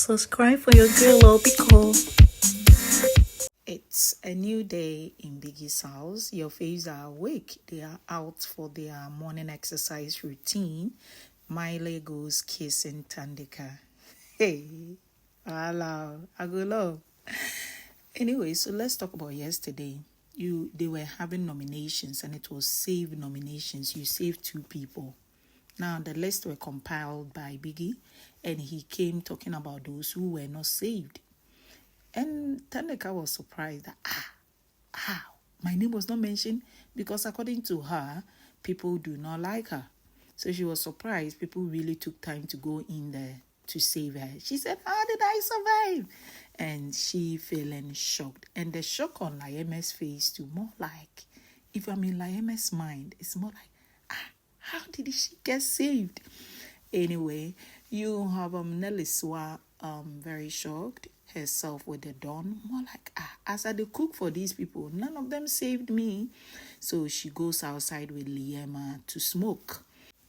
Subscribe for your girl Obico. It's a new day in Biggie's house. Your faves are awake. They are out for their morning exercise routine. Mmeli goes kissing Thandeka. Hey, hello, I go love. Anyway, so let's talk about yesterday. They were having nominations and it was saved nominations. You saved 2 people. Now, the list were compiled by Biggie, and he came talking about those who were not saved. And Thandeka was surprised that, how? My name was not mentioned, because according to her, people do not like her. So she was surprised. People really took time to go in there to save her. She said, how did I survive? And she feeling shocked. And the shock on Liema's face too, more like, if I'm in Liema's mind, it's more like, how did she get saved? Anyway, you have Mmeli very shocked herself with the dawn. More like, as I cook for these people, none of them saved me. So she goes outside with Liema to smoke.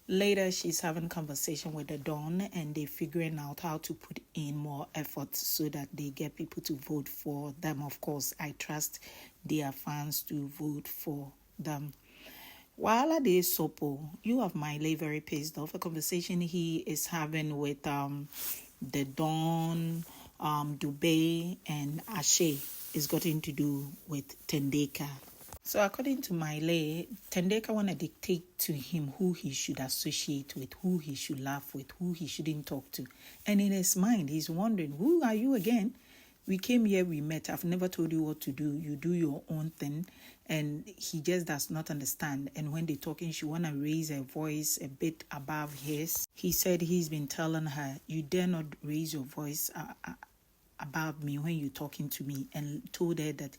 Later, she's having conversation with the Dawn and they're figuring out how to put in more effort so that they get people to vote for them. Of course, I trust their fans to vote for them. While they sopo, you have Mmeli very pissed off. A conversation he is having with the Dawn, Dube, and Ashe is gotten to do with Thandeka. So according to Mmeli, Thandeka want to dictate to him who he should associate with, who he should laugh with, who he shouldn't talk to. And in his mind, he's wondering, who are you again? We came here, we met. I've never told you what to do. You do your own thing. And he just does not understand. And when they're talking, she want to raise her voice a bit above his. He said he's been telling her, you dare not raise your voice about me when you're talking to me, and told her that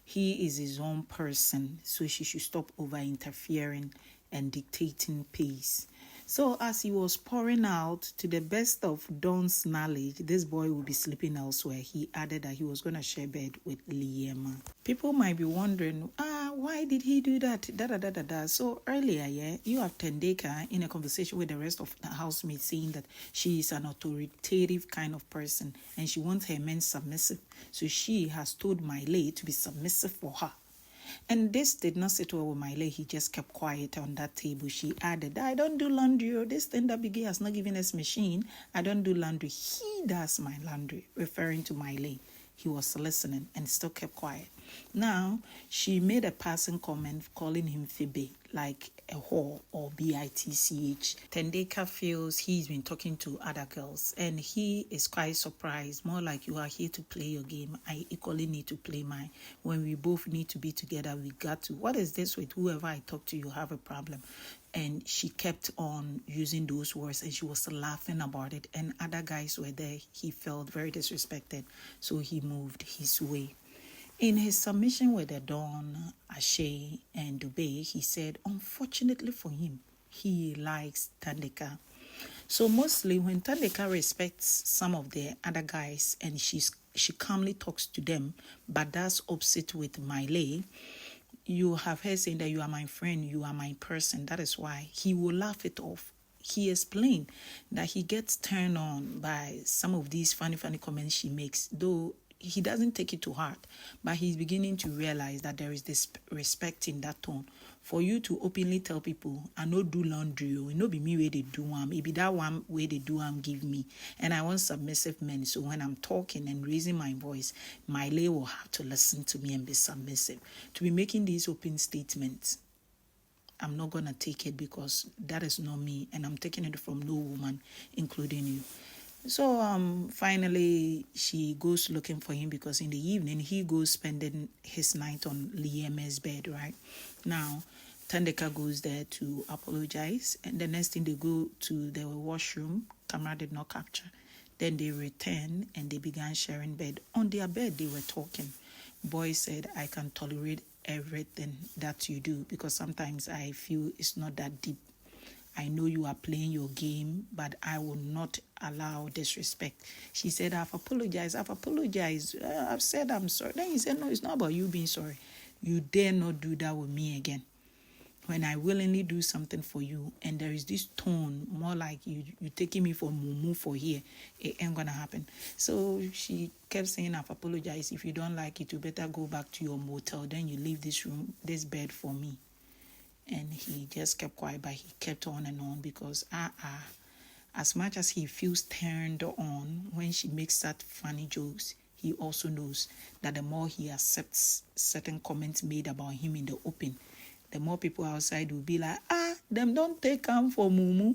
he is his own person, so she should stop over interfering and dictating pace. So as he was pouring out, to the best of Dawn's knowledge, this boy will be sleeping elsewhere. He added that he was going to share bed with Liema. People might be wondering, why did he do that? So earlier, you have Thandeka in a conversation with the rest of the housemates saying that she is an authoritative kind of person and she wants her men submissive. So she has told Mmeli to be submissive for her. And this did not sit well with Mmeli. He just kept quiet on that table. She added, I don't do laundry, or this thing that Biggie has not given us machine. I don't do laundry. He does my laundry, referring to Mmeli. He was listening and still kept quiet. Now, she made a passing comment calling him Phoebe, like a whore, or bitch. Thandeka feels he's been talking to other girls and he is quite surprised. More like, you are here to play your game. I equally need to play mine. When we both need to be together, we got to. What is this with whoever I talk to, you have a problem? And she kept on using those words and she was laughing about it. And other guys were there. He felt very disrespected. So he moved his way. In his submission with the Dawn, Ashe, and Dube, he said, unfortunately for him, he likes Thandeka. So mostly when Thandeka respects some of the other guys and she calmly talks to them, but that's opposite with Mmeli, you have her saying that you are my friend, you are my person. That is why he will laugh it off. He explained that he gets turned on by some of these funny comments she makes, though he doesn't take it to heart, but he's beginning to realize that there is this respect in that tone. For you to openly tell people, I no do laundry, it no be me where they do it be that one way they do give me. And I want submissive men, so when I'm talking and raising my voice, Mmeli will have to listen to me and be submissive. To be making these open statements, I'm not going to take it because that is not me, and I'm taking it from no woman, including you. So finally she goes looking for him because in the evening he goes spending his night on Liema's bed, right? Now Thandeka goes there to apologize, and the next thing they go to the washroom, camera did not capture. Then they return and they began sharing bed. On their bed they were talking. Boy said, I can tolerate everything that you do because sometimes I feel it's not that deep. I know you are playing your game, but I will not allow disrespect. She said, I've apologized. I've said I'm sorry. Then he said, no, it's not about you being sorry. You dare not do that with me again. when I willingly do something for you and there is this tone, more like you taking me for mumu for here, it ain't gonna happen. So she kept saying, I've apologized. If you don't like it, you better go back to your motel. Then you leave this room, this bed for me. And he just kept quiet, but he kept on and on because as much as he feels turned on when she makes that funny jokes, he also knows that the more he accepts certain comments made about him in the open, the more people outside will be like, them don't take him for mumu.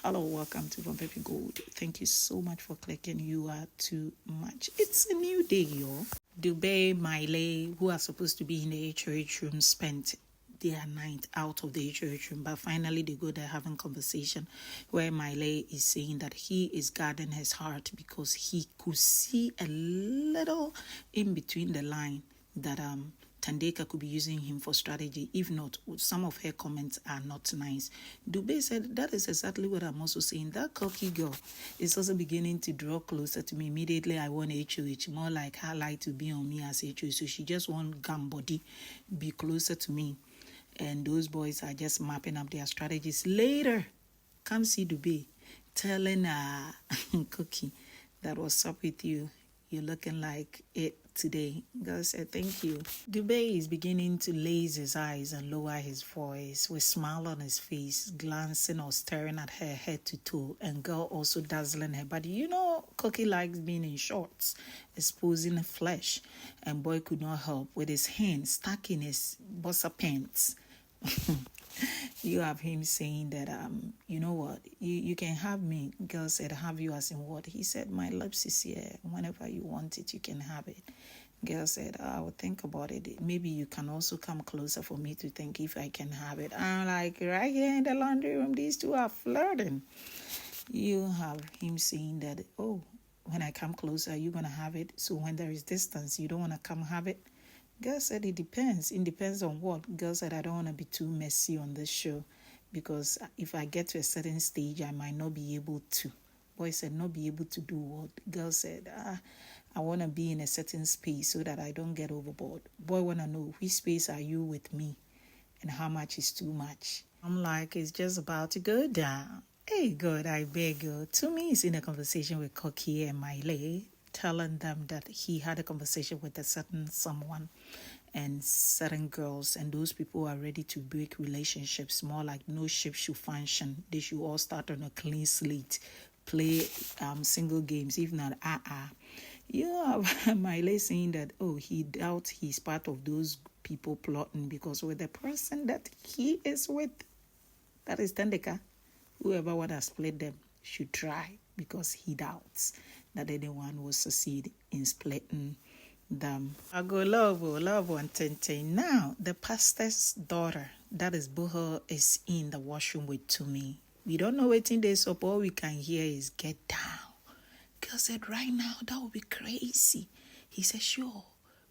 Hello, welcome to VanperpyGold. Thank you so much for clicking. You are too much. It's a new day, yo. Dube, Mmeli, who are supposed to be in the HOH room, spent their night out of the HOH room, but finally they go there having conversation where Mmeli is saying that he is guarding his heart because he could see a little in between the line that Thandeka could be using him for strategy. If not, some of her comments are not nice. Dube said, that is exactly what I'm also saying. That cocky girl is also beginning to draw closer to me. Immediately, I want HOH. More like her like to be on me as HOH. So she just want gun body, be closer to me. And those boys are just mapping up their strategies. Later, come see Dube telling Cookie that what's up with you. You're looking like it today. God said, thank you. Dube is beginning to laze his eyes and lower his voice with a smile on his face, glancing or staring at her head to toe, and girl also dazzling her body. You know, Cookie likes being in shorts, exposing flesh, and boy could not help with his hand stuck in his bossa pants. You have him saying that, you know what, you can have me. Girl said, have you as in what? He said, my lips is here. Whenever you want it, you can have it. Girl said, I will think about it. Maybe you can also come closer for me to think if I can have it. I'm like, right here in the laundry room, these two are flirting. You have him saying that, oh, when I come closer, you're going to have it. So when there is distance, you don't want to come have it. Girl said, it depends. It depends on what? Girl said, I don't want to be too messy on this show because if I get to a certain stage, I might not be able to. Boy said, not be able to do what? Girl said, I want to be in a certain space so that I don't get overboard. Boy want to know, which space are you with me and how much is too much? I'm like, it's just about to go down. Hey, God, I beg you. Tumi is in a conversation with Cookie and Mmeli, telling them that he had a conversation with a certain someone and certain girls, and those people are ready to break relationships. More like no ship should function. They should all start on a clean slate, play single games, if not You have Mmeli saying that, oh, he doubts he's part of those people plotting because with the person that he is with, that is Thandeka, whoever would have split them should try because he doubts that anyone will succeed in splitting them. I go love one thing. Now, the pastor's daughter, that is Buhle, is in the washroom with Tumi. We don't know what in this, so all we can hear is get down. Girl said, right now, that would be crazy. He said, sure,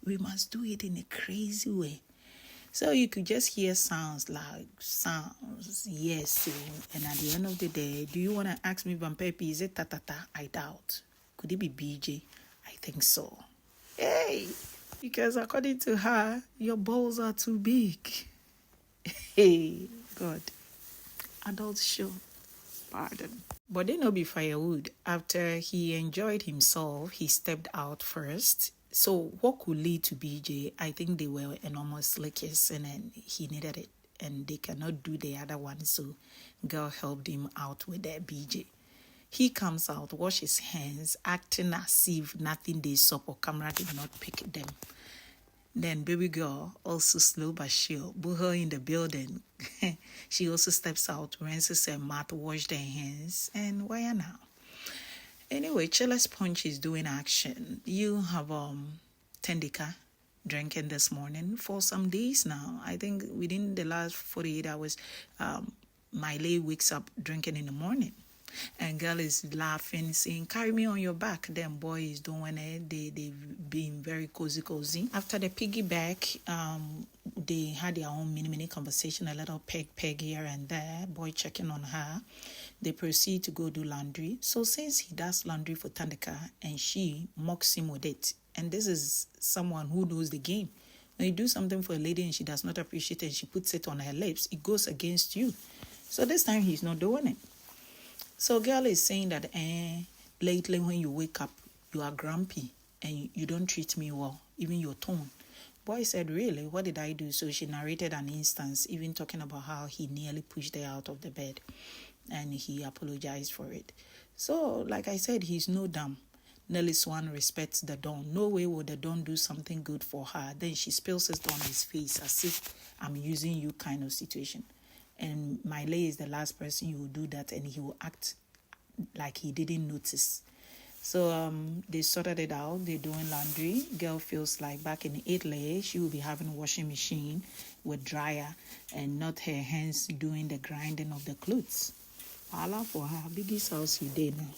we must do it in a crazy way. So you could just hear sounds, yes. And at the end of the day, do you want to ask me, Vamperpy, is it Tatata? I doubt. Could it be BJ? I think so. Hey, because according to her, your balls are too big. Hey, God. Adults show. Pardon. But they no be firewood. After he enjoyed himself, he stepped out first. So what could lead to BJ? I think they were enormously kissing and he needed it. And they cannot do the other one. So girl helped him out with that BJ. He comes out, wash his hands, acting as if nothing they saw or camera did not pick them. Then baby girl, also slow but sure, Buhle in the building. She also steps out, rinses her mouth, washes her hands, and why now? Anyway, Chilla's Punch is doing action. You have Thandeka drinking this morning for some days now. I think within the last 48 hours, Mmeli wakes up drinking in the morning. And girl is laughing, saying, carry me on your back. Then boy is doing it. They've been very cozy. After the piggyback, they had their own mini conversation, a little peg here and there. Boy checking on her. They proceed to go do laundry. So since he does laundry for Thandeka and she mocks him with it, and this is someone who knows the game, When you do something for a lady and she does not appreciate it and she puts it on her lips, it goes against you. So this time he's not doing it. So girl is saying that lately when you wake up, you are grumpy and you don't treat me well, even your tone. Boy said, really, what did I do? So she narrated an instance, even talking about how he nearly pushed her out of the bed and he apologized for it. So, like I said, he's no dumb. Nelly Swan respects the Don. No way would the Don do something good for her. Then she spills it on his face as if I'm using you kind of situation. And Mmeli is the last person who will do that, and he will act like he didn't notice. So they sorted it out. They're doing laundry. Girl feels like back in Italy, she will be having a washing machine with dryer and not her hands doing the grinding of the clothes. Wahala for her. Biggie's house you did now.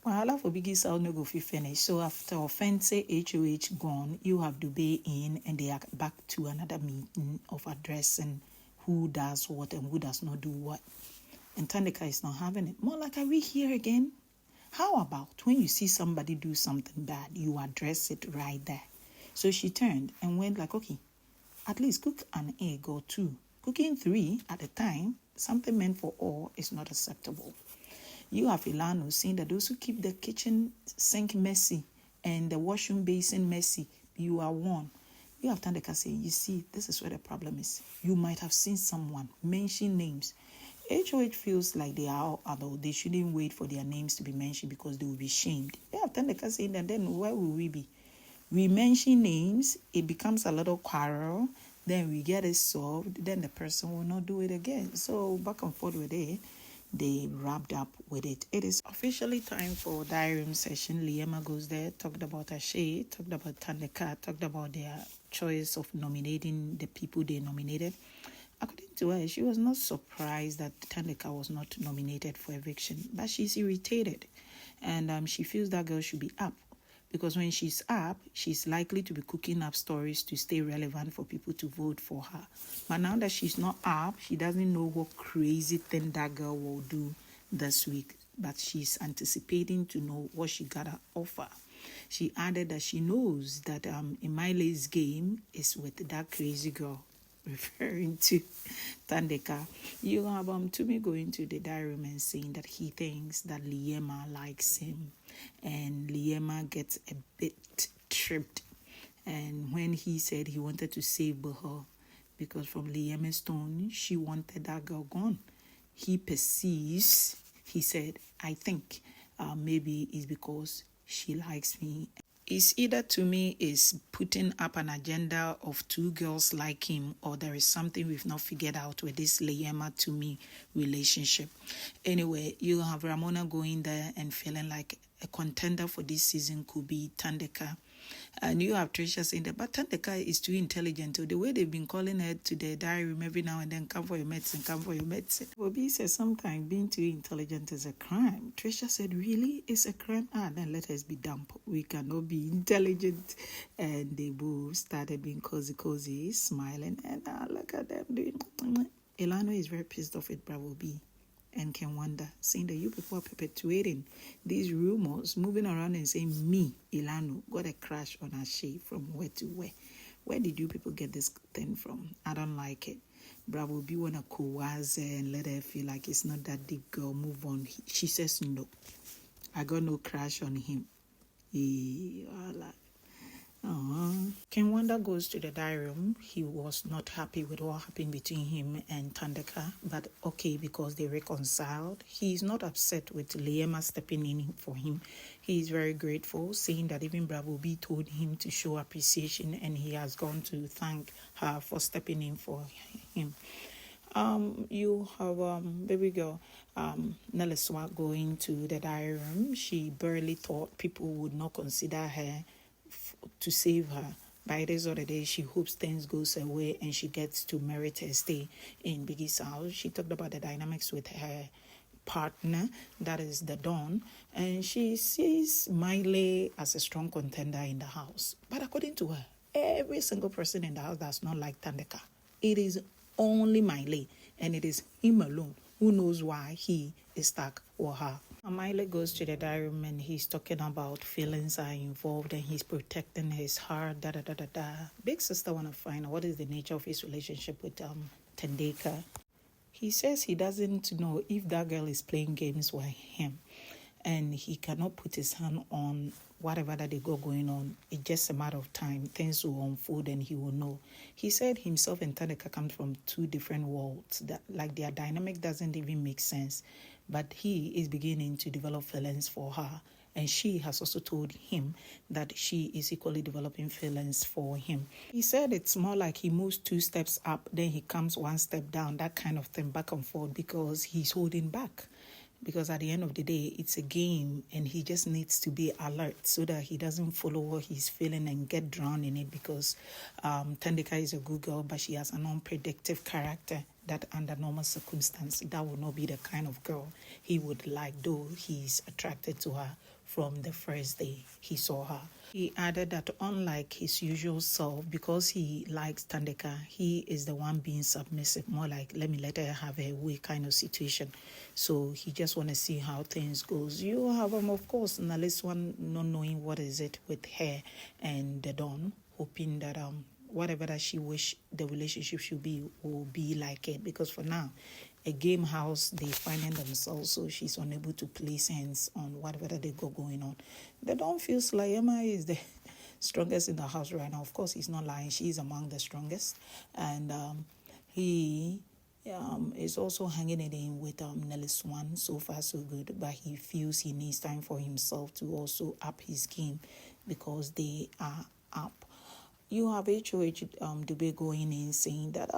Wahala for Biggie's house no go fit finish. So after offense HOH gone, you have Dube in and they are back to another meeting of addressing who does what and who does not do what. And Thandeka is not having it. More like, are we here again? How about when you see somebody do something bad, you address it right there? So she turned and went like, okay, at least cook an egg or two. Cooking 3 at a time, something meant for all, is not acceptable. You have Ilano saying that those who keep the kitchen sink messy and the washroom basin messy, you are one. You have Thandeka saying, you see, this is where the problem is. You might have seen someone mention names. HOH feels like they are all adult. They shouldn't wait for their names to be mentioned because they will be shamed. They have Thandeka saying that then where will we be? We mention names, it becomes a little quarrel, then we get it solved, then the person will not do it again. So back and forth with it, they wrapped up with it. It is officially time for diary room session. Liema goes there, talked about Ashe, talked about Thandeka, talked about their choice of nominating the people they nominated. According to her, she was not surprised that Thandeka was not nominated for eviction, but she's irritated. And she feels that girl should be up. Because when she's up, she's likely to be cooking up stories to stay relevant for people to vote for her. But now that she's not up, she doesn't know what crazy thing that girl will do this week. But she's anticipating to know what she got to offer. She added that she knows that Mmeli's game is with that crazy girl, referring to Thandeka. You have Tumi going to the diary room and saying that he thinks that Liema likes him. And Liema gets a bit tripped. And when he said he wanted to save her, because from Liema's tone, she wanted that girl gone. He perceives, he said, I think maybe it's because she likes me. It's either Tumi is putting up an agenda of 2 girls like him, or there is something we've not figured out with this Liema-Tumi relationship. Anyway, you have Ramona going there and feeling like a contender for this season could be Thandeka. And you have Trisha saying that, but Thandeka is too intelligent. The way they've been calling her to the diary room every now and then, come for your medicine, come for your medicine. Bobby says sometimes being too intelligent is a crime. Trisha said, really? It's a crime? Then let us be dumb. We cannot be intelligent. And they both started being cozy, smiling. And look at them doing. Elano is very pissed off with Bravo B and Ken Wanda, saying that you people are perpetuating these rumors, moving around and saying me, Ilano, got a crush on Ashe from where to where. Where did you people get this thing from? I don't like it. Bravo B wanna coerce her and let her feel like it's not that deep, girl, move on. She says no. I got no crush on him. Ken Wanda goes to the diary room. He was not happy with what happened between him and Thandeka, but okay, because they reconciled. He's not upset with Liema stepping in for him. He's very grateful, saying that even Bravo B told him to show appreciation, and he has gone to thank her for stepping in for him. You have baby girl Nelly Swat going to the diary room. She barely thought people would not consider her to save her. By this other day, she hopes things goes away and she gets to merit her stay in Biggie's house. She talked about the dynamics with her partner, that is the Don, and she sees Mmeli as a strong contender in the house. But according to her, every single person in the house does not like Thandeka. It is only Mmeli, and it is him alone who knows why he is stuck or her. Mmeli goes to the diary room and he's talking about feelings are involved and he's protecting his heart, da da da da da. Big sister wanna find out what is the nature of his relationship with Thandeka. He says he doesn't know if that girl is playing games with him, and he cannot put his hand on whatever that they got going on. It's just a matter of time. Things will unfold and he will know. He said himself and Thandeka come from two different worlds. That like their dynamic doesn't even make sense. But he is beginning to develop feelings for her. And she has also told him that she is equally developing feelings for him. He said it's more like he moves 2 steps up, then he comes 1 step down, that kind of thing, back and forth, because he's holding back. Because at the end of the day, it's a game and he just needs to be alert so that he doesn't follow what he's feeling and get drowned in it, because Thandeka is a good girl, but she has an unpredictable character that under normal circumstances, that would not be the kind of girl he would like, though he's attracted to her from the first day he saw her. He added that unlike his usual self, because he likes Thandeka, he is the one being submissive, more like let her have her way kind of situation. So he just want to see how things goes. You have of course, and at least one not knowing what is it with her and the Don, hoping that whatever that she wish the relationship should be will be like it, because for now a game house they finding themselves, so she's unable to place hands on whatever that they got going on. They don't feel like Liema is the strongest in the house right now. Of course, he's not lying, she's among the strongest, and he is also hanging it in with Nelly Swan. So far so good, but he feels he needs time for himself to also up his game, because they are up. You have HOH Dube going in saying that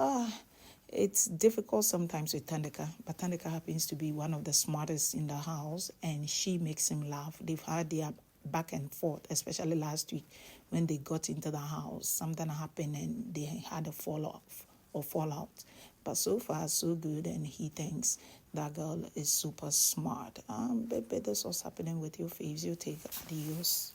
it's difficult sometimes with Thandeka, but Thandeka happens to be one of the smartest in the house and she makes him laugh. They've had their back and forth, especially last week when they got into the house. Something happened and they had a fallout. But so far so good, and he thinks that girl is super smart. Baby, this was happening with your faves. You take adios.